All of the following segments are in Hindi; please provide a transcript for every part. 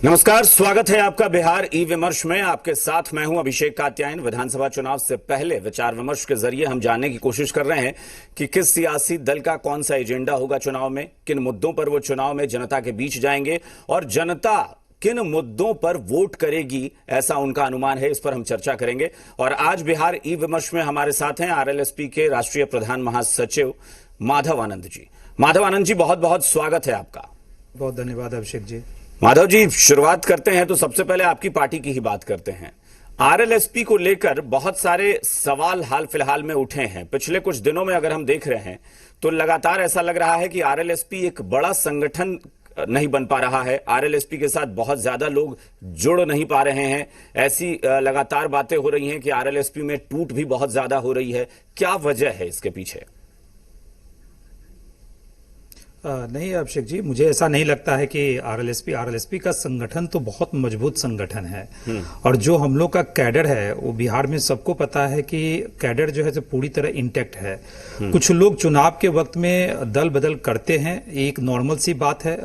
नमस्कार, स्वागत है आपका बिहार ई विमर्श में। आपके साथ मैं हूं अभिषेक कात्यायन। विधानसभा चुनाव से पहले विचार विमर्श के जरिए हम जानने की कोशिश कर रहे हैं कि किस सियासी दल का कौन सा एजेंडा होगा चुनाव में, किन मुद्दों पर वो चुनाव में जनता के बीच जाएंगे और जनता किन मुद्दों पर वोट करेगी, ऐसा उनका अनुमान है। इस पर हम चर्चा करेंगे। और आज बिहार ई विमर्श में हमारे साथ हैं आरएलएसपी के राष्ट्रीय प्रधान महासचिव माधव आनंद जी। माधव आनंद जी, बहुत बहुत स्वागत है आपका। बहुत धन्यवाद अभिषेक जी। माधव जी, शुरुआत करते हैं तो सबसे पहले आपकी पार्टी की ही बात करते हैं। आरएलएसपी को लेकर बहुत सारे सवाल हाल फिलहाल में उठे हैं। पिछले कुछ दिनों में अगर हम देख रहे हैं तो लगातार ऐसा लग रहा है कि आरएलएसपी एक बड़ा संगठन नहीं बन पा रहा है। आरएलएसपी के साथ बहुत ज्यादा लोग जुड़ नहीं पा रहे हैं। ऐसी लगातार बातें हो रही हैं कि आरएलएसपी में टूट भी बहुत ज्यादा हो रही है। क्या वजह है इसके पीछे? नहीं अभिषेक जी, मुझे ऐसा नहीं लगता है कि आरएलएसपी का संगठन तो बहुत मजबूत संगठन है। और जो हम लोग का कैडर है वो बिहार में सबको पता है कि कैडर जो है तो पूरी तरह इंटैक्ट है। कुछ लोग चुनाव के वक्त में दल बदल करते हैं, एक नॉर्मल सी बात है।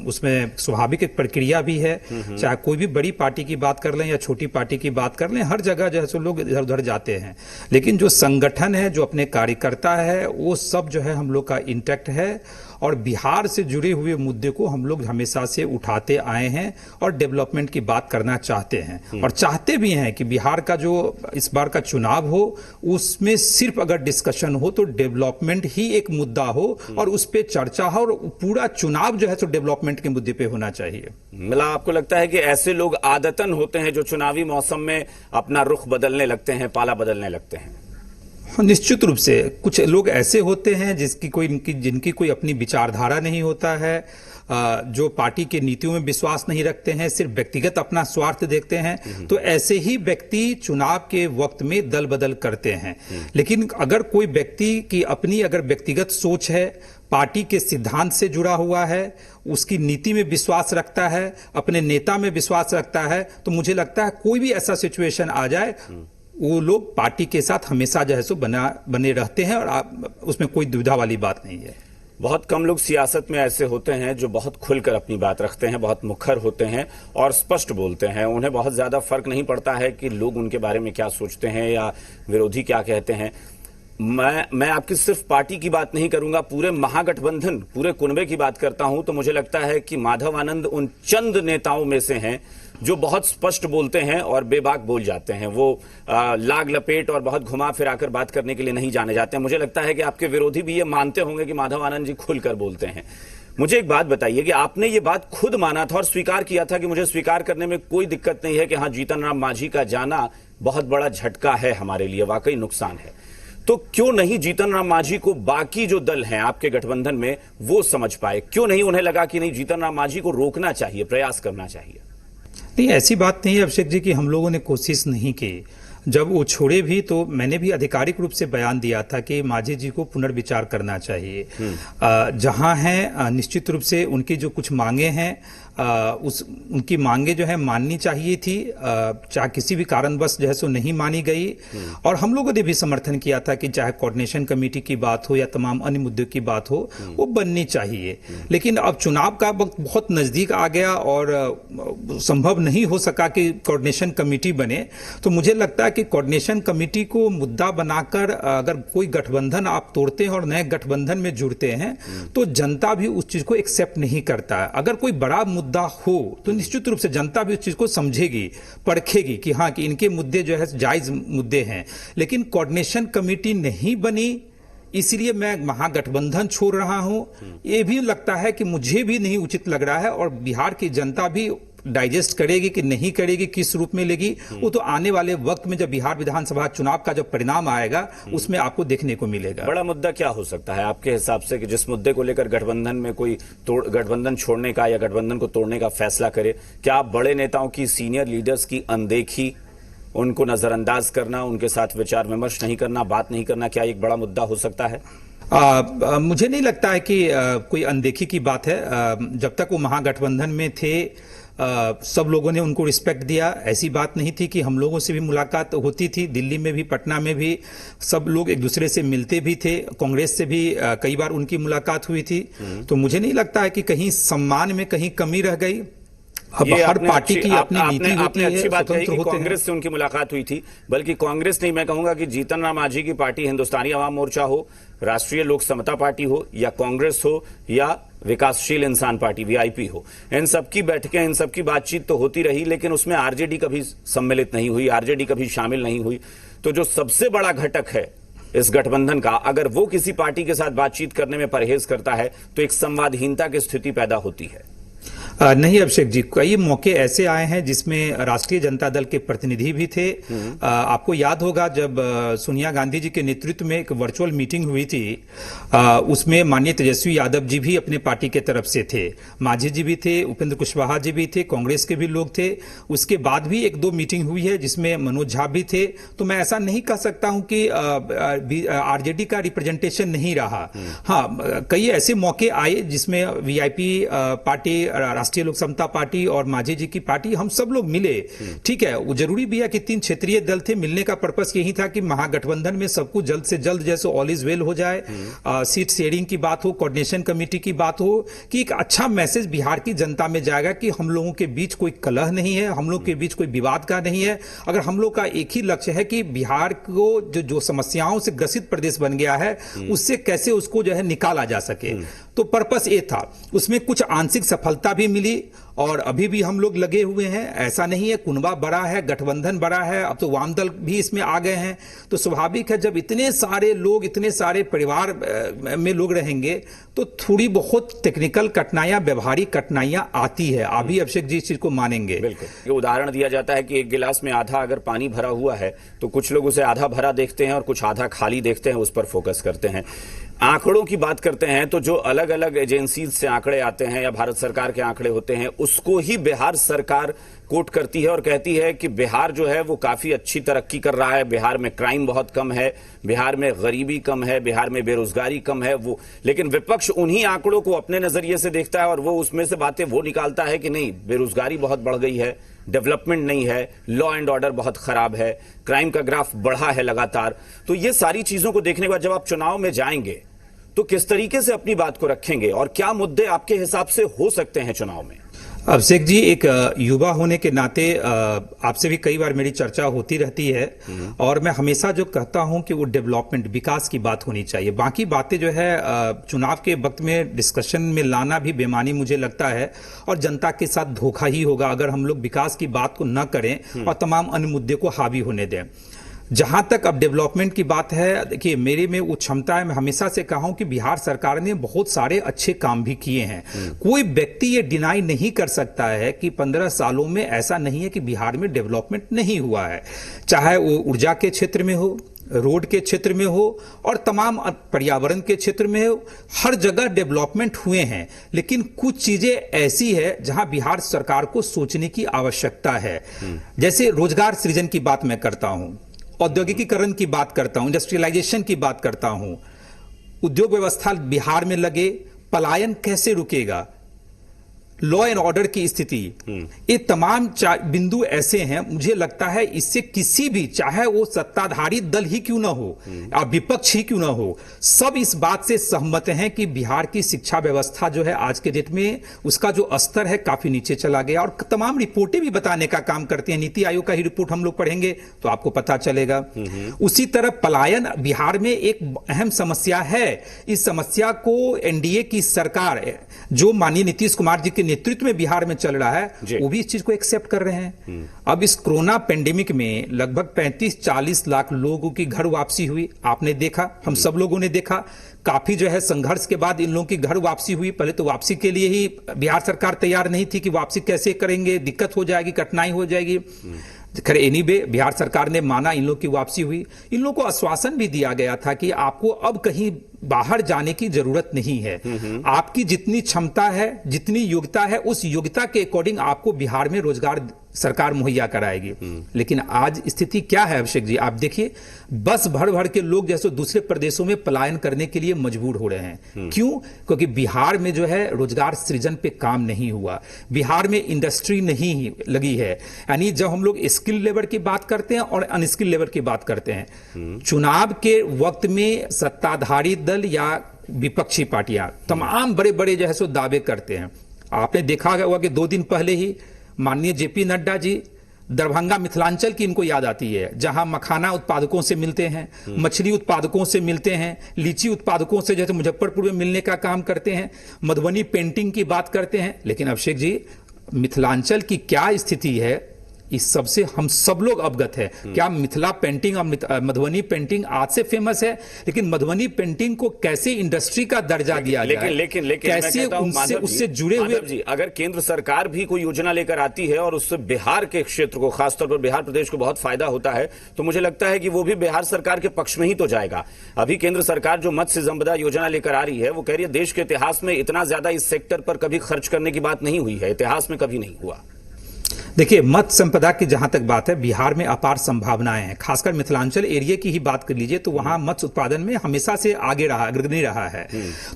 उसमें स्वाभाविक एक प्रक्रिया भी है। चाहे कोई भी बड़ी पार्टी की बात कर लें या छोटी पार्टी की बात कर लें, हर जगह जो है सो लोग इधर उधर जाते हैं। लेकिन जो संगठन है, जो अपने कार्यकर्ता है, वो सब जो है हम लोग का इंटैक्ट है। और बिहार से जुड़े हुए मुद्दे को हम लोग हमेशा से उठाते आए हैं और डेवलपमेंट की बात करना चाहते हैं और चाहते भी हैं कि बिहार का जो इस बार का चुनाव हो उसमें सिर्फ अगर डिस्कशन हो तो डेवलपमेंट ही एक मुद्दा हो और उस पर चर्चा हो और पूरा चुनाव जो है तो डेवलपमेंट के मुद्दे पे होना चाहिए। मतलब आपको लगता है कि ऐसे लोग आदतन होते हैं जो चुनावी मौसम में अपना रुख बदलने लगते हैं, पाला बदलने लगते हैं? निश्चित रूप से कुछ लोग ऐसे होते हैं जिनकी कोई अपनी विचारधारा नहीं होता है, जो पार्टी के नीतियों में विश्वास नहीं रखते हैं, सिर्फ व्यक्तिगत अपना स्वार्थ देखते हैं। तो ऐसे ही व्यक्ति चुनाव के वक्त में दल बदल करते हैं। लेकिन अगर कोई व्यक्ति की अपनी अगर व्यक्तिगत सोच है, पार्टी के सिद्धांत से जुड़ा हुआ है, उसकी नीति में विश्वास रखता है, अपने नेता में विश्वास रखता है, तो मुझे लगता है कोई भी ऐसा सिचुएशन आ जाए वो लोग पार्टी के साथ हमेशा जो है सो बने रहते हैं और उसमें कोई दुविधा वाली बात नहीं है। बहुत कम लोग सियासत में ऐसे होते हैं जो बहुत खुलकर अपनी बात रखते हैं, बहुत मुखर होते हैं और स्पष्ट बोलते हैं। उन्हें बहुत ज्यादा फर्क नहीं पड़ता है कि लोग उनके बारे में क्या सोचते हैं या विरोधी क्या कहते हैं। मैं आपकी सिर्फ पार्टी की बात नहीं करूंगा, पूरे महागठबंधन, पूरे कुनबे की बात करता हूं तो मुझे लगता है कि माधव आनंद उन चंद नेताओं में से हैं जो बहुत स्पष्ट बोलते हैं और बेबाक बोल जाते हैं। वो लाग लपेट और बहुत घुमा फिराकर बात करने के लिए नहीं जाने जाते हैं। मुझे लगता है कि आपके विरोधी भी ये मानते होंगे कि माधव आनंद जी खुलकर बोलते हैं। मुझे एक बात बताइए कि आपने ये बात खुद माना था और स्वीकार किया था कि मुझे स्वीकार करने में कोई दिक्कत नहीं है कि हाँ, जीतन राम मांझी का जाना बहुत बड़ा झटका है हमारे लिए, वाकई नुकसान है। तो क्यों नहीं जीतन राम मांझी को बाकी जो दल हैं आपके गठबंधन में वो समझ पाए? क्यों नहीं उन्हें लगा कि नहीं, जीतन राम मांझी को रोकना चाहिए, प्रयास करना चाहिए? नहीं, ऐसी बात नहीं है अभिषेक जी कि हम लोगों ने कोशिश नहीं की। जब वो छोड़े भी तो मैंने भी आधिकारिक रूप से बयान दिया था कि मांझी जी को पुनर्विचार करना चाहिए। जहां है निश्चित रूप से उनकी जो कुछ मांगे हैं उनकी मांगे जो है माननी चाहिए थी, चाहे किसी भी कारणवश जो है सो नहीं मानी गई। और हम लोगों ने भी समर्थन किया था कि चाहे कोऑर्डिनेशन कमेटी की बात हो या तमाम अन्य मुद्दों की बात हो, वो बननी चाहिए। लेकिन अब चुनाव का वक्त बहुत नजदीक आ गया और संभव नहीं हो सका कि कोऑर्डिनेशन कमेटी बने। तो मुझे लगता है कि कोऑर्डिनेशन कमेटी को मुद्दा बनाकर अगर कोई गठबंधन आप तोड़ते हैं और नए गठबंधन में जुड़ते हैं तो जनता भी उस चीज को एक्सेप्ट नहीं करता है। अगर कोई बड़ा मुद्दा हो तो निश्चित रूप से जनता भी उस चीज को समझेगी, परखेगी कि हाँ, कि इनके मुद्दे जो है जायज मुद्दे हैं। लेकिन कोऑर्डिनेशन कमेटी नहीं बनी, इसलिए मैं महागठबंधन छोड़ रहा हूं। ये भी लगता है कि मुझे भी नहीं उचित लग रहा है और बिहार की जनता भी डाइजेस्ट करेगी कि नहीं करेगी, किस रूप में लेगी, वो तो आने वाले वक्त में जब बिहार विधानसभा चुनाव का जब परिणाम आएगा उसमें आपको देखने को मिलेगा। बड़ा मुद्दा क्या हो सकता है आपके हिसाब से कि जिस मुद्दे को लेकर गठबंधन में कोई गठबंधन छोड़ने का या गठबंधन को तोड़ने का फैसला करे? क्या आप बड़े नेताओं की, सीनियर लीडर्स की अनदेखी, उनको नजरअंदाज करना, उनके साथ विचार विमर्श नहीं करना, बात नहीं करना, क्या एक बड़ा मुद्दा हो सकता है? मुझे नहीं लगता है कि कोई अनदेखी की बात है। जब तक वो महागठबंधन में थे सब लोगों ने उनको रिस्पेक्ट दिया। ऐसी बात नहीं थी कि हम लोगों से भी मुलाकात होती थी, दिल्ली में भी, पटना में भी सब लोग एक दूसरे से मिलते भी थे। कांग्रेस से भी कई बार उनकी मुलाकात हुई थी। तो मुझे नहीं लगता है कि कहीं सम्मान में कहीं कमी रह गई। अब ये हर आपने पार्टी अच्छी- की आप- अपनी आपने नीति होती आपने है, अच्छी बात कही स्वतंत्र कि होते हैं। कांग्रेस से उनकी मुलाकात हुई थी, बल्कि कांग्रेस नहीं, मैं कहूंगा कि जीतन राम मांझी की पार्टी हिंदुस्तानी अवाम मोर्चा हो, राष्ट्रीय लोक समता पार्टी हो, या कांग्रेस हो, या विकासशील इंसान पार्टी वीआईपी हो, इन सबकी बैठकें, इन सबकी बातचीत तो होती रही, लेकिन उसमें आरजेडी कभी सम्मिलित नहीं हुई, आरजेडी कभी शामिल नहीं हुई। तो जो सबसे बड़ा घटक है इस गठबंधन का, अगर वो किसी पार्टी के साथ बातचीत करने में परहेज करता है तो एक संवादहीनता की स्थिति पैदा होती है। नहीं अभिषेक जी, कई मौके ऐसे आए हैं जिसमें राष्ट्रीय जनता दल के प्रतिनिधि भी थे। आपको याद होगा जब सोनिया गांधी जी के नेतृत्व में एक वर्चुअल मीटिंग हुई थी, उसमें माननीय तेजस्वी यादव जी भी अपने पार्टी के तरफ से थे, मांझी जी भी थे, उपेंद्र कुशवाहा जी भी थे, कांग्रेस के भी लोग थे। उसके बाद भी एक दो मीटिंग हुई है जिसमें मनोज झा भी थे। तो मैं ऐसा नहीं कह सकता हूं कि आरजेडी का रिप्रेजेंटेशन नहीं रहा। हाँ, कई ऐसे मौके आए जिसमें वीआईपी पार्टी, राष्ट्रीय लोक समता पार्टी और मांझी जी की पार्टी, हम सब लोग मिले। ठीक है, वो जरूरी भी है कि 3 क्षेत्रीय दल थे, मिलने का पर्पस यही था कि महागठबंधन में सब कुछ जल्द से जल्द जैसे ऑल इज वेल हो जाए, सीट शेयरिंग की बात हो, कोऑर्डिनेशन कमेटी की बात हो, कि एक अच्छा मैसेज बिहार की जनता में जाएगा कि हम लोगों के बीच कोई कलह नहीं है, हम लोग के बीच कोई विवाद का नहीं है। अगर हम लोग का एक ही लक्ष्य है कि बिहार को जो समस्याओं से ग्रसित प्रदेश बन गया है, उससे कैसे उसको जो है निकाला जा सके, तो पर्पस ये था। उसमें कुछ आंशिक सफलता भी मिली और अभी भी हम लोग लगे हुए हैं। ऐसा नहीं है, कुनबा बड़ा है, गठबंधन बड़ा है, अब तो वाम दल भी इसमें आ गए हैं। तो स्वाभाविक है जब इतने सारे लोग, इतने सारे परिवार में लोग रहेंगे तो थोड़ी बहुत टेक्निकल कठिनाइयां, व्यवहारिक कठिनाइयां आती है। अभी अभिषेक जी इस चीज को मानेंगे। बिल्कुल, ये उदाहरण दिया जाता है कि एक गिलास में आधा अगर पानी भरा हुआ है तो कुछ लोग उसे आधा भरा देखते हैं और कुछ आधा खाली देखते हैं, उस पर फोकस करते हैं। आंकड़ों की बात करते हैं तो जो अलग अलग एजेंसीज से आंकड़े आते हैं या भारत सरकार के आंकड़े होते हैं, उसको ही बिहार सरकार कोट करती है और कहती है कि बिहार जो है वो काफी अच्छी तरक्की कर रहा है, बिहार में क्राइम बहुत कम है, बिहार में गरीबी कम है, बिहार में बेरोजगारी कम है। वो लेकिन विपक्ष उन्हीं आंकड़ों को अपने नजरिए से देखता है और वो उसमें से बातें वो निकालता है कि नहीं, बेरोजगारी बहुत बढ़ गई है, डेवलपमेंट नहीं है, लॉ एंड ऑर्डर बहुत खराब है, क्राइम का ग्राफ बढ़ा है लगातार। तो ये सारी चीजों को देखने के बाद जब आप चुनाव में जाएंगे तो किस तरीके से अपनी बात को रखेंगे और क्या मुद्दे आपके हिसाब से हो सकते हैं चुनाव में? अभिषेक जी, एक युवा होने के नाते आपसे भी कई बार मेरी चर्चा होती रहती है और मैं हमेशा जो कहता हूं कि वो डेवलपमेंट, विकास की बात होनी चाहिए। बाकी बातें जो है चुनाव के वक्त में डिस्कशन में लाना भी बेमानी मुझे लगता है और जनता के साथ धोखा ही होगा अगर हम लोग विकास की बात को न करें और तमाम अन्य मुद्दे को हावी होने दें। जहां तक अब डेवलपमेंट की बात है, देखिए मेरे में वो क्षमता है, मैं हमेशा से कहा हूं कि बिहार सरकार ने बहुत सारे अच्छे काम भी किए हैं। कोई व्यक्ति ये डिनाई नहीं कर सकता है कि 15 सालों में ऐसा नहीं है कि बिहार में डेवलपमेंट नहीं हुआ है, चाहे वो ऊर्जा के क्षेत्र में हो, रोड के क्षेत्र में हो और तमाम पर्यावरण के क्षेत्र में हो, हर जगह डेवलपमेंट हुए हैं। लेकिन कुछ चीजें ऐसी है जहां बिहार सरकार को सोचने की आवश्यकता है। जैसे रोजगार सृजन की बात मैं करता हूं, औद्योगिकीकरण की बात करता हूं, इंडस्ट्रियलाइजेशन की बात करता हूं, उद्योग व्यवस्था बिहार में लगे, पलायन कैसे रुकेगा, लॉ एंड ऑर्डर की स्थिति, ये तमाम बिंदु ऐसे हैं, मुझे लगता है इससे किसी भी, चाहे वो सत्ताधारी दल ही क्यों ना हो या विपक्ष ही क्यों ना हो, सब इस बात से सहमत हैं कि बिहार की शिक्षा व्यवस्था जो है आज के डेट में उसका जो स्तर है काफी नीचे चला गया और तमाम रिपोर्टें भी बताने का काम करती हैं। नीति आयोग का ही रिपोर्ट हम लोग पढ़ेंगे तो आपको पता चलेगा। उसी तरह पलायन बिहार में एक अहम समस्या है। इस समस्या को एनडीए की सरकार, जो माननीय नीतीश कुमार जी के नेतृत्व में बिहार में चल रहा है, वो भी इस चीज को एक्सेप्ट कर रहे हैं। अब इस कोरोना पेंडेमिक में लगभग 35-40 लाख लोगों की घर वापसी हुई, आपने देखा, हम सब लोगों ने देखा। काफी जो है संघर्ष के बाद इन लोगों की घर वापसी हुई। पहले तो वापसी के लिए ही बिहार सरकार तैयार नहीं थी कि वापसी कैसे करेंगे, दिक्कत हो जाएगी, कठिनाई हो जाएगी। खैर एनीवे बिहार सरकार ने माना, इन लोग की वापसी हुई। इन लोगों को आश्वासन भी दिया गया था कि आपको अब कहीं बाहर जाने की जरूरत नहीं है, आपकी जितनी क्षमता है, जितनी योग्यता है, उस योग्यता के अकॉर्डिंग आपको बिहार में रोजगार सरकार मुहैया कराएगी। लेकिन आज स्थिति क्या है अभिषेक जी, आप देखिए, बस भर भर के लोग जैसे दूसरे प्रदेशों में पलायन करने के लिए मजबूर हो रहे हैं। क्यों? क्योंकि बिहार में जो है रोजगार सृजन पे काम नहीं हुआ, बिहार में इंडस्ट्री नहीं लगी है। यानी जब हम लोग स्किल लेबर की बात करते हैं और अनस्किल लेबर की बात करते हैं, चुनाव के वक्त में सत्ताधारी दल या विपक्षी पार्टियां तमाम बड़े बड़े जो है सो दावे करते हैं। आपने देखा होगा कि 2 दिन पहले ही माननीय जेपी नड्डा जी, दरभंगा मिथिलांचल की इनको याद आती है, जहां मखाना उत्पादकों से मिलते हैं, मछली उत्पादकों से मिलते हैं, लीची उत्पादकों से जैसे मुजफ्फरपुर में मिलने का काम करते हैं, मधुबनी पेंटिंग की बात करते हैं। लेकिन अभिषेक जी, मिथिलांचल की क्या स्थिति है इस सबसे हम सब लोग अवगत है। क्या मिथिला पेंटिंग और मधुबनी पेंटिंग आज से फेमस है, लेकिन मधुबनी पेंटिंग को कैसे इंडस्ट्री का दर्जा दिया जाए, लेकिन कैसे उससे जुड़े हुए जी, अगर केंद्र सरकार भी कोई योजना लेकर आती है और उससे बिहार के क्षेत्र को, खासतौर पर बिहार प्रदेश को बहुत फायदा होता है, तो मुझे लगता है कि वो भी बिहार सरकार के पक्ष में ही तो जाएगा। अभी केंद्र सरकार जो मत्स्य संपदा योजना लेकर आ रही है, वो कह रही है देश के इतिहास में इतना ज्यादा इस सेक्टर पर कभी खर्च करने की बात नहीं हुई है, इतिहास में कभी नहीं हुआ। देखिए, मत्स्य संपदा की जहां तक बात है, बिहार में अपार संभावनाएं हैं। खासकर मिथिलांचल एरिया की ही बात कर लीजिए तो वहां मत्स्य उत्पादन में हमेशा से आगे रहा, अग्रणी रहा है।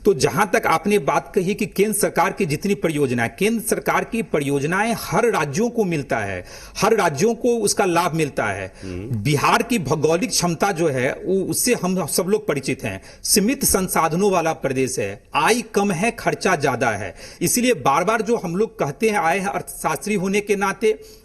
तो जहां तक आपने बात कही कि केंद्र सरकार की जितनी परियोजनाएं, केंद्र सरकार की परियोजनाएं हर राज्यों को मिलता है, हर राज्यों को उसका लाभ मिलता है। बिहार की भौगोलिक क्षमता जो है उससे हम सब लोग परिचित हैं। सीमित संसाधनों वाला प्रदेश है, आय कम है, खर्चा ज्यादा है। इसलिए बार बार जो हम लोग कहते हैं, आए हैं अर्थशास्त्री होने के नाते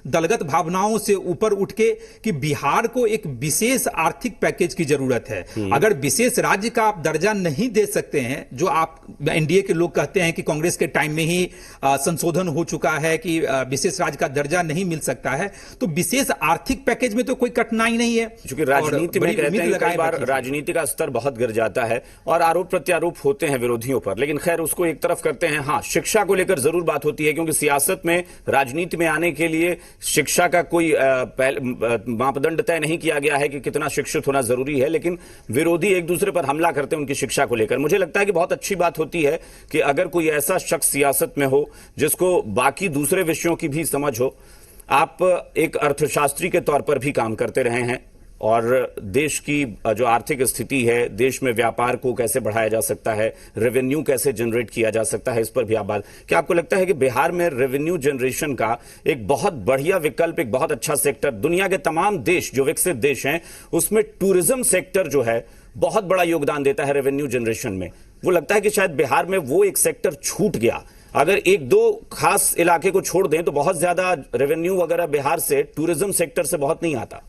दलगत भावनाओं से ऊपर उठ के कि बिहार को एक विशेष आर्थिक पैकेज की जरूरत है। अगर विशेष राज्य का आप दर्जा नहीं दे सकते हैं, जो आप एनडीए के लोग कहते हैं कि कांग्रेस के टाइम में ही संशोधन हो चुका है कि विशेष राज्य का दर्जा नहीं मिल सकता है, तो विशेष आर्थिक पैकेज में तो कोई कठिनाई नहीं है। क्योंकि राजनीति में कहते हैं कई बार राजनीति का स्तर बहुत गिर जाता है और आरोप प्रत्यारोप होते हैं विरोधियों पर, लेकिन खैर उसको एक तरफ करते हैं। हाँ, शिक्षा को लेकर जरूर बात होती है, क्योंकि सियासत में, राजनीति में आने के लिए शिक्षा का कोई मापदंड तय नहीं किया गया है कि कितना शिक्षित होना जरूरी है, लेकिन विरोधी एक दूसरे पर हमला करते हैं उनकी शिक्षा को लेकर। मुझे लगता है कि बहुत अच्छी बात होती है कि अगर कोई ऐसा शख्स सियासत में हो जिसको बाकी दूसरे विषयों की भी समझ हो। आप एक अर्थशास्त्री के तौर पर भी काम करते रहे हैं और देश की जो आर्थिक स्थिति है, देश में व्यापार को कैसे बढ़ाया जा सकता है, रेवेन्यू कैसे जनरेट किया जा सकता है, इस पर भी आप बात। क्या आपको लगता है कि बिहार में रेवेन्यू जनरेशन का एक बहुत बढ़िया विकल्प, एक बहुत अच्छा सेक्टर, दुनिया के तमाम देश जो विकसित देश हैं उसमें टूरिज्म सेक्टर जो है बहुत बड़ा योगदान देता है रेवेन्यू जनरेशन में? वो लगता है कि शायद बिहार में वो एक सेक्टर छूट गया। अगर एक दो खास इलाके को छोड़ दें तो बहुत ज्यादा रेवेन्यू वगैरह बिहार से टूरिज्म सेक्टर से बहुत नहीं आता।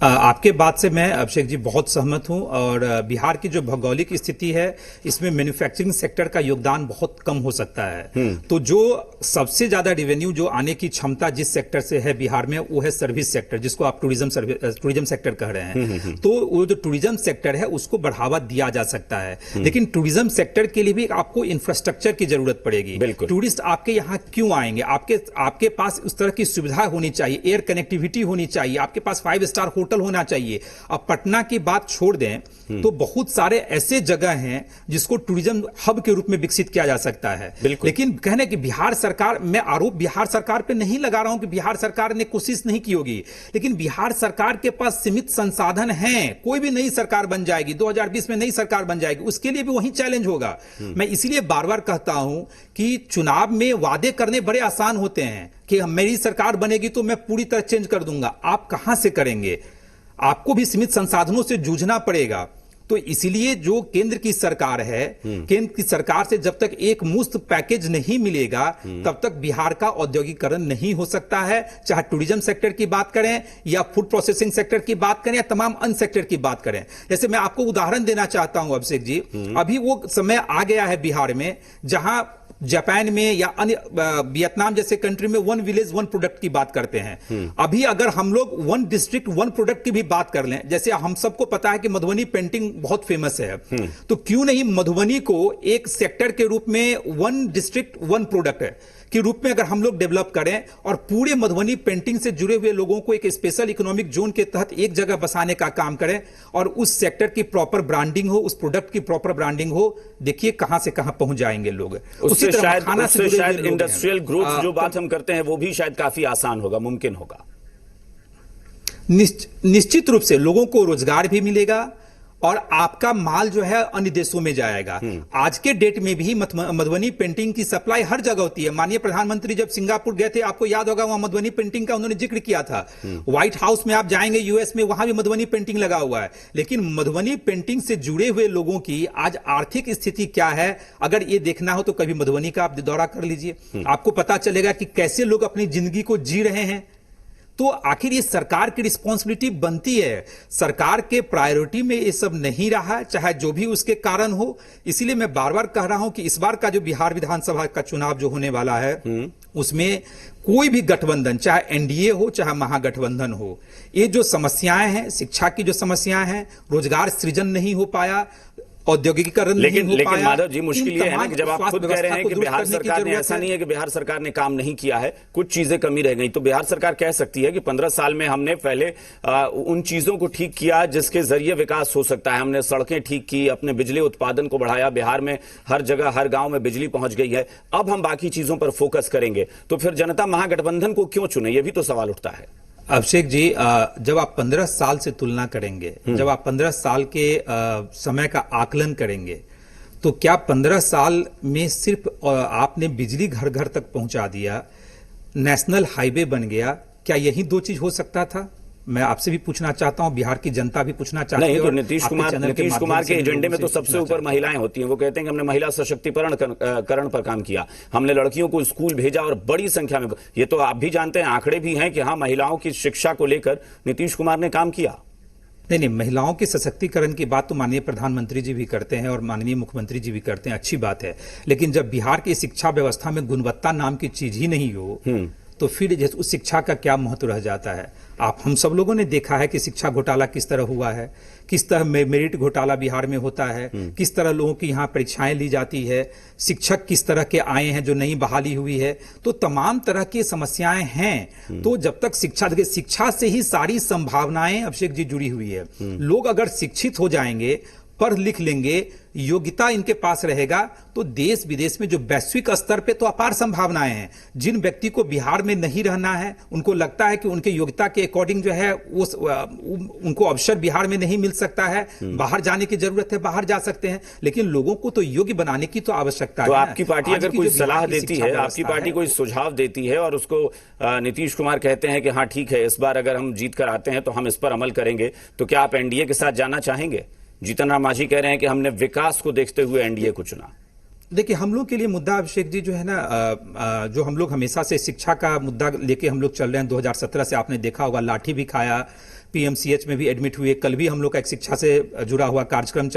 आपके बात से मैं अभिषेक जी बहुत सहमत हूं और बिहार की जो भौगोलिक स्थिति है इसमें मैन्युफैक्चरिंग सेक्टर का योगदान बहुत कम हो सकता है। तो जो सबसे ज्यादा रेवेन्यू जो आने की क्षमता जिस सेक्टर से है बिहार में, वो है सर्विस सेक्टर, जिसको आप टूरिज्म सेक्टर कह रहे हैं। तो वो जो टूरिज्म सेक्टर है उसको बढ़ावा दिया जा सकता है, लेकिन टूरिज्म सेक्टर के लिए भी आपको इंफ्रास्ट्रक्चर की जरूरत पड़ेगी। टूरिस्ट आपके यहाँ क्यों आएंगे? आपके पास उस तरह की सुविधा होनी चाहिए, एयर कनेक्टिविटी होनी चाहिए, आपके पास 5 स्टार होटल होना चाहिए। अब पटना की बात छोड़ दें तो बहुत सारे ऐसे जगह हैं जिसको टूरिज्म हब के रूप में विकसित किया जा सकता है। लेकिन कहने कि बिहार सरकार, मैं आरोप बिहार सरकार पे नहीं लगा रहा हूं कि बिहार सरकार ने कोशिश नहीं की होगी, लेकिन बिहार सरकार के पास सीमित संसाधन हैं। कोई भी नई सरकार बन जाएगी, 2020 में नई सरकार बन जाएगी, उसके लिए भी वही चैलेंज होगा। मैं इसलिए बार बार कहता हूं कि चुनाव में वादे करने बड़े आसान होते हैं कि मेरी सरकार बनेगी तो मैं पूरी तरह चेंज कर दूंगा। आप कहां से करेंगे? आपको भी सीमित संसाधनों से जूझना पड़ेगा। तो इसलिए जो केंद्र की सरकार है, केंद्र की सरकार से जब तक एक मुफ्त पैकेज नहीं मिलेगा तब तक बिहार का औद्योगिकरण नहीं हो सकता है। चाहे टूरिज्म सेक्टर की बात करें या फूड प्रोसेसिंग सेक्टर की बात करें या तमाम अन्य सेक्टर की बात करें। जैसे मैं आपको उदाहरण देना चाहता हूं अभिषेक जी, अभी वो समय आ गया है बिहार में जहां जापान में या अन्य वियतनाम जैसे कंट्री में 1 विलेज 1 प्रोडक्ट की बात करते हैं। अभी अगर हम लोग 1 डिस्ट्रिक्ट 1 प्रोडक्ट की भी बात कर लें, जैसे हम सबको पता है कि मधुबनी पेंटिंग बहुत फेमस है, तो क्यों नहीं मधुबनी को एक सेक्टर के रूप में 1 डिस्ट्रिक्ट 1 प्रोडक्ट के रूप में अगर हम लोग डेवलप करें और पूरे मधुबनी पेंटिंग से जुड़े हुए लोगों को एक स्पेशल इकोनॉमिक जोन के तहत एक जगह बसाने का काम करें और उस सेक्टर की प्रॉपर ब्रांडिंग हो, उस प्रोडक्ट की प्रॉपर ब्रांडिंग हो, देखिए कहां से कहां पहुंच जाएंगे लोग। उससे शायद इंडस्ट्रियल ग्रोथ जो बात हम करते हैं वो भी शायद काफी आसान होगा, मुमकिन होगा। निश्चित रूप से लोगों को रोजगार भी मिलेगा और आपका माल जो है अन्य देशों में जाएगा। आज के डेट में भी मधुबनी पेंटिंग की सप्लाई हर जगह होती है। माननीय प्रधानमंत्री जब सिंगापुर गए थे, आपको याद होगा, वहां मधुबनी पेंटिंग का उन्होंने जिक्र किया था। व्हाइट हाउस में आप जाएंगे यूएस में, वहां भी मधुबनी पेंटिंग लगा हुआ है। लेकिन मधुबनी पेंटिंग से जुड़े हुए लोगों की आज आर्थिक स्थिति क्या है, अगर ये देखना हो तो कभी मधुबनी का आप दौरा कर लीजिए, आपको पता चलेगा कि कैसे लोग अपनी जिंदगी को जी रहे हैं। तो आखिर ये सरकार की रिस्पॉन्सिबिलिटी बनती है। सरकार के प्रायोरिटी में ये सब नहीं रहा, चाहे जो भी उसके कारण हो। इसीलिए मैं बार बार कह रहा हूं कि इस बार का जो बिहार विधानसभा का चुनाव जो होने वाला है, उसमें कोई भी गठबंधन, चाहे एनडीए हो चाहे महागठबंधन हो, ये जो समस्याएं हैं, शिक्षा की जो समस्याएं हैं, रोजगार सृजन नहीं हो पाया, औद्योगिकीकरण नहीं हो पाया। माधव जी, मुश्किल ये है ना कि जब आप खुद कह रहे हैं कि बिहार सरकार ने, ऐसा नहीं है कि बिहार सरकार ने काम नहीं किया है, कुछ चीजें कमी रह गई, तो बिहार सरकार कह सकती है कि 15 साल में हमने पहले उन चीजों को ठीक किया जिसके जरिए विकास हो सकता है। हमने सड़कें ठीक की, अपने बिजली उत्पादन को बढ़ाया, बिहार में हर जगह हर गांव में बिजली पहुंच गई है, अब हम बाकी चीजों पर फोकस करेंगे। तो फिर जनता महागठबंधन को क्यों चुने, यह भी तो सवाल उठता है। अभिषेक जी, जब आप 15 साल से तुलना करेंगे, जब आप 15 साल के समय का आकलन करेंगे, तो क्या 15 साल में सिर्फ आपने बिजली घर घर तक पहुंचा दिया, नेशनल हाईवे बन गया, क्या यही दो चीज हो सकता था? मैं आपसे भी पूछना चाहता हूं, बिहार की जनता भी पूछना चाहती है। नहीं, तो नीतीश कुमार के एजेंडे में तो सबसे ऊपर महिलाएं होती हैं। वो कहते हैं कि हमने महिला सशक्तिकरण पर काम किया, हमने लड़कियों को स्कूल भेजा और बड़ी संख्या में, ये तो आप भी जानते हैं, आंकड़े भी हैं कि हाँ, महिलाओं की शिक्षा को लेकर नीतीश कुमार ने काम किया। नहीं, महिलाओं के सशक्तिकरण की बात तो माननीय प्रधानमंत्री जी भी करते हैं और माननीय मुख्यमंत्री जी भी करते हैं, अच्छी बात है। लेकिन जब बिहार की शिक्षा व्यवस्था में गुणवत्ता नाम की चीज ही नहीं हो, तो फिर उस शिक्षा का क्या महत्व रह जाता है? हम सब लोगों ने देखा है कि शिक्षा घोटाला किस तरह हुआ है, किस तरह मेरिट घोटाला बिहार में होता है, किस तरह लोगों की यहाँ परीक्षाएं ली जाती है, शिक्षक किस तरह के आए हैं जो नई बहाली हुई है, तो तमाम तरह की समस्याएं हैं। तो जब तक शिक्षा से ही सारी संभावनाएं, अभिषेक जी, जुड़ी हुई है। लोग अगर शिक्षित हो जाएंगे, पढ़ लिख लेंगे, योग्यता इनके पास रहेगा, तो देश विदेश में जो वैश्विक स्तर पे तो अपार संभावनाएं हैं। जिन व्यक्ति को बिहार में नहीं रहना है, उनको लगता है कि उनके योग्यता के अकॉर्डिंग जो है उनको अवसर बिहार में नहीं मिल सकता है, बाहर जाने की जरूरत है, बाहर जा सकते हैं, लेकिन लोगों को तो योग्य बनाने की तो आवश्यकता है। तो आपकी पार्टी अगर कोई सलाह देती है, आपकी पार्टी कोई सुझाव देती है और उसको नीतीश कुमार कहते हैं कि हाँ ठीक है, इस बार अगर हम जीत कर आते हैं तो हम इस पर अमल करेंगे, तो क्या आप एनडीए के साथ जाना चाहेंगे? जीतन राम मांझी कह रहे हैं कि हमने विकास को देखते हुए एनडीए को चुना। देखिए, हम लोग के लिए मुद्दा, अभिषेक जी, जो है ना, जो हम लोग हमेशा से शिक्षा का मुद्दा लेके हम लोग चल रहे हैं, 2017 से आपने देखा होगा, लाठी भी खाया, पीएमसीएच में भी एडमिट हुए। कल भी हम लोग का एक शिक्षा से जुड़ा हुआ कार्यक्रम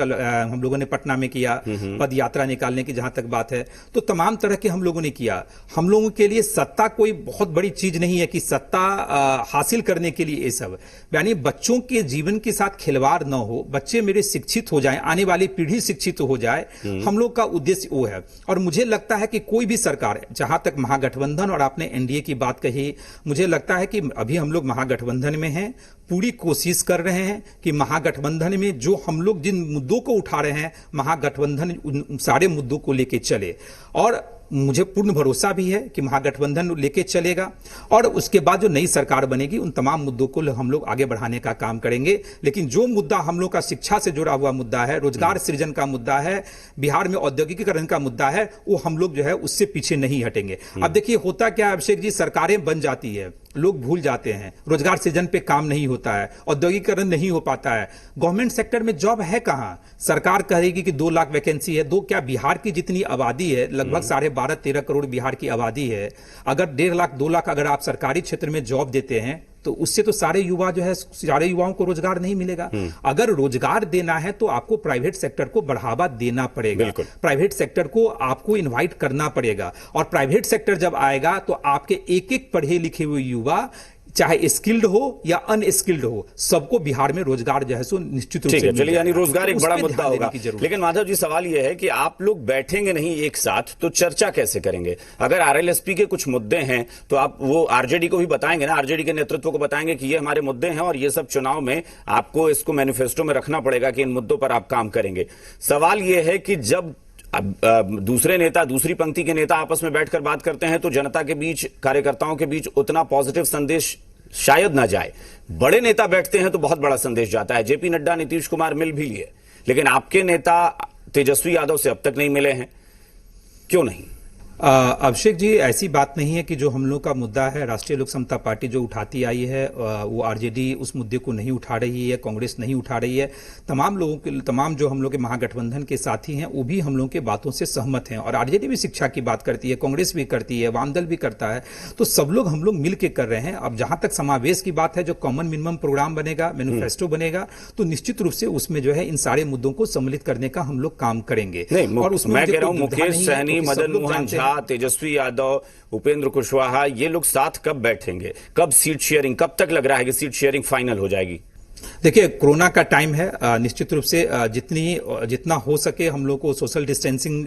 हम लोगों ने पटना में किया, पद यात्रा निकालने की जहां तक बात है, तो तमाम तरह के हम लोगों ने किया। हम लोगों के लिए सत्ता कोई बहुत बड़ी चीज नहीं है कि सत्ता हासिल करने के लिए ये सब, यानी बच्चों के जीवन के साथ खिलवाड़ न हो, बच्चे मेरे शिक्षित हो जाएं, आने वाली पीढ़ी शिक्षित हो जाए, हम लोग का उद्देश्य वो है। और मुझे लगता है कि कोई भी सरकार, जहां तक महागठबंधन और आपने एनडीए की बात कही, मुझे लगता है कि अभी हम लोग महागठबंधन में हैं, पूरी कोशिश कर रहे हैं कि महागठबंधन में जो हम लोग जिन मुद्दों को उठा रहे हैं, महागठबंधन उन सारे मुद्दों को लेके चले। और मुझे पूर्ण भरोसा भी है कि महागठबंधन लेके चलेगा और उसके बाद जो नई सरकार बनेगी, उन तमाम मुद्दों को हम लोग आगे बढ़ाने का काम करेंगे। लेकिन जो मुद्दा हम लोग का शिक्षा से जुड़ा हुआ मुद्दा है, रोजगार सृजन का मुद्दा है, बिहार में औद्योगिकीकरण का मुद्दा है, वो हम लोग जो है उससे पीछे नहीं हटेंगे। अब देखिए, होता क्या है अभिषेक जी, सरकारें बन जाती है, लोग भूल जाते हैं, रोजगार सृजन पे काम नहीं होता है, औद्योगिकीकरण नहीं हो पाता है, गवर्नमेंट सेक्टर में जॉब है कहां? सरकार कहेगी कि 2 लाख वैकेंसी है, क्या बिहार की जितनी आबादी है, लगभग 12.5-13 करोड़ बिहार की आबादी है, अगर 1.5 लाख 2 लाख अगर आप सरकारी क्षेत्र में जॉब देते हैं, तो उससे तो सारे युवा जो है, सारे युवाओं को रोजगार नहीं मिलेगा। अगर रोजगार देना है तो आपको प्राइवेट सेक्टर को बढ़ावा देना पड़ेगा, प्राइवेट सेक्टर को आपको इनवाइट करना पड़ेगा। और प्राइवेट सेक्टर जब आएगा तो आपके एक एक पढ़े लिखे हुए युवा, चाहे स्किल्ड हो या अनस्किल्ड हो, सबको बिहार में रोजगार जो है सो निश्चित रूप से चलिए, यानी रोजगार एक बड़ा मुद्दा होगा। लेकिन माधव जी, सवाल यह है कि आप लोग बैठेंगे नहीं एक साथ तो चर्चा कैसे करेंगे? अगर आरएलएसपी के कुछ मुद्दे हैं तो आप वो आरजेडी को भी बताएंगे ना, आरजेडी के नेतृत्व को बताएंगे कि ये हमारे मुद्दे हैं और ये सब चुनाव में आपको इसको मैनिफेस्टो में रखना पड़ेगा कि इन मुद्दों पर आप काम करेंगे। सवाल यह है कि जब दूसरे नेता, दूसरी पंक्ति के नेता आपस में बैठकर बात करते हैं तो जनता के बीच, कार्यकर्ताओं के बीच उतना पॉजिटिव संदेश शायद ना जाए। बड़े नेता बैठते हैं तो बहुत बड़ा संदेश जाता है। जेपी नड्डा, नीतीश कुमार मिल भी लिए, लेकिन आपके नेता तेजस्वी यादव से अब तक नहीं मिले हैं, क्यों नहीं? अभिषेक जी, ऐसी बात नहीं है कि जो हम लोग का मुद्दा है, राष्ट्रीय लोक समता पार्टी जो उठाती आई है वो आरजेडी उस मुद्दे को नहीं उठा रही है, कांग्रेस नहीं उठा रही है। तमाम जो हम लोग के महागठबंधन के साथी हैं वो भी हम लोग के बातों से सहमत हैं, और आरजेडी भी शिक्षा की बात करती है, कांग्रेस भी करती है, वामदल भी करता है, तो सब लोग हम लोग मिल के कर रहे हैं। अब जहां तक समावेश की बात है, जो कॉमन मिनिमम प्रोग्राम बनेगा, मैनिफेस्टो बनेगा, तो निश्चित रूप से उसमें जो है इन सारे मुद्दों को सम्मिलित करने का हम लोग काम करेंगे। और उसमें मैं कह रहा हूं मुकेश सहनी, मदन मोहन झा, तेजस्वी यादव, उपेंद्र कुशवाहा, ये लोग साथ कब बैठेंगे? कब सीट शेयरिंग, कब तक लग रहा है कि सीट शेयरिंग फाइनल हो जाएगी? देखिए, कोरोना का टाइम है, निश्चित रूप से जितना हो सके हम लोग को सोशल डिस्टेंसिंग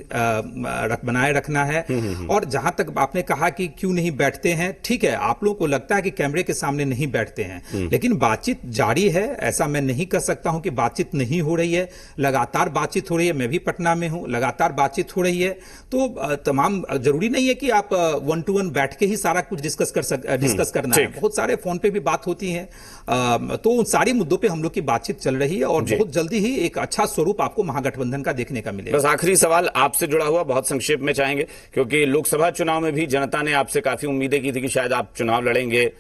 बनाए रखना है। और जहां तक आपने कहा कि क्यों नहीं बैठते हैं, ठीक है, आप लोगों को लगता है कि कैमरे के सामने नहीं बैठते हैं, लेकिन बातचीत जारी है। ऐसा मैं नहीं कह सकता हूं कि बातचीत नहीं हो रही है, लगातार बातचीत हो रही है। मैं भी पटना में हूं, लगातार बातचीत हो रही है। तो तमाम जरूरी नहीं है कि आप 1 to 1 बैठ के ही सारा कुछ डिस्कस करना है। बहुत सारे फोन पे भी बात होती है, तो उन सारी मुद्दों पे हम लोग की बातचीत चल रही है, और बहुत जल्दी ही एक अच्छा स्वरूप आपको महागठबंधन का देखने का मिलेगा। बस आखिरी सवाल आपसे जुड़ा हुआ, बहुत संक्षेप में चाहेंगे, क्योंकि लोकसभा चुनाव में भी जनता ने आपसे काफी उम्मीदें की थी कि शायद आप चुनाव लड़ेंगे,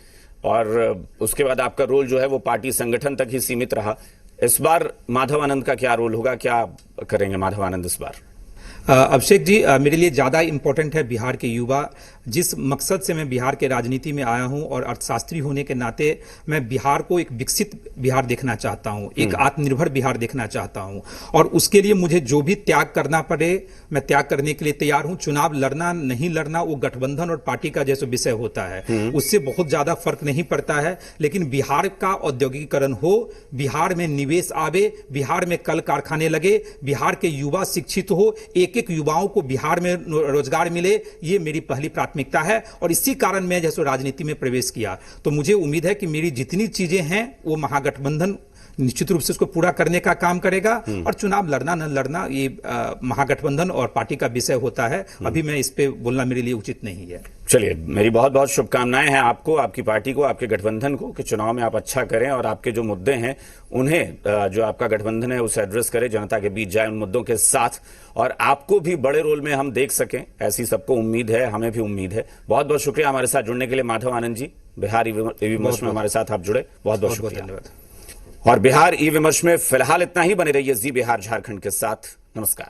और उसके बाद आपका रोल जो है वो पार्टी संगठन तक ही सीमित रहा। इस बार माधव आनंद का क्या रोल होगा, क्या करेंगे माधव आनंद इस बार? अभिषेक जी, मेरे लिए ज्यादा इंपॉर्टेंट है बिहार के युवा। जिस मकसद से मैं बिहार के राजनीति में आया हूं, और अर्थशास्त्री होने के नाते मैं बिहार को एक विकसित बिहार देखना चाहता हूं, एक आत्मनिर्भर बिहार देखना चाहता हूं, और उसके लिए मुझे जो भी त्याग करना पड़े मैं त्याग करने के लिए तैयार हूं। चुनाव लड़ना नहीं लड़ना वो गठबंधन और पार्टी का जैसा विषय होता है, उससे बहुत ज्यादा फर्क नहीं पड़ता है। लेकिन बिहार का औद्योगिकीकरण हो, बिहार में निवेश आवे, बिहार में कल कारखाने लगे, बिहार के युवा शिक्षित हो, एक युवाओं को बिहार में रोजगार मिले, ये मेरी पहली प्राथमिकता है। और इसी कारण मैं जैसे राजनीति में प्रवेश किया, तो मुझे उम्मीद है कि मेरी जितनी चीजें हैं वो महागठबंधन निश्चित रूप से उसको पूरा करने का काम करेगा। और चुनाव लड़ना न लड़ना ये महागठबंधन और पार्टी का विषय होता है। अभी मैं इस पे बोलना मेरे लिए उचित नहीं है। चलिए, मेरी बहुत बहुत शुभकामनाएं हैं आपको, आपकी पार्टी को, आपके गठबंधन को, कि चुनाव में आप अच्छा करें और आपके जो मुद्दे हैं उन्हें, जो आपका गठबंधन है उसे एड्रेस करे, जनता के बीच जाए उन मुद्दों के साथ, और आपको भी बड़े रोल में हम देख सकें, ऐसी सबको उम्मीद है, हमें भी उम्मीद है। बहुत बहुत शुक्रिया हमारे साथ जुड़ने के लिए माधव आनंद जी। बिहार ई विमर्श में हमारे साथ आप जुड़े, बहुत बहुत शुक्रिया, धन्यवाद। और बिहार ई विमर्श में फिलहाल इतना ही। बने रहिए जी बिहार झारखंड के साथ। नमस्कार।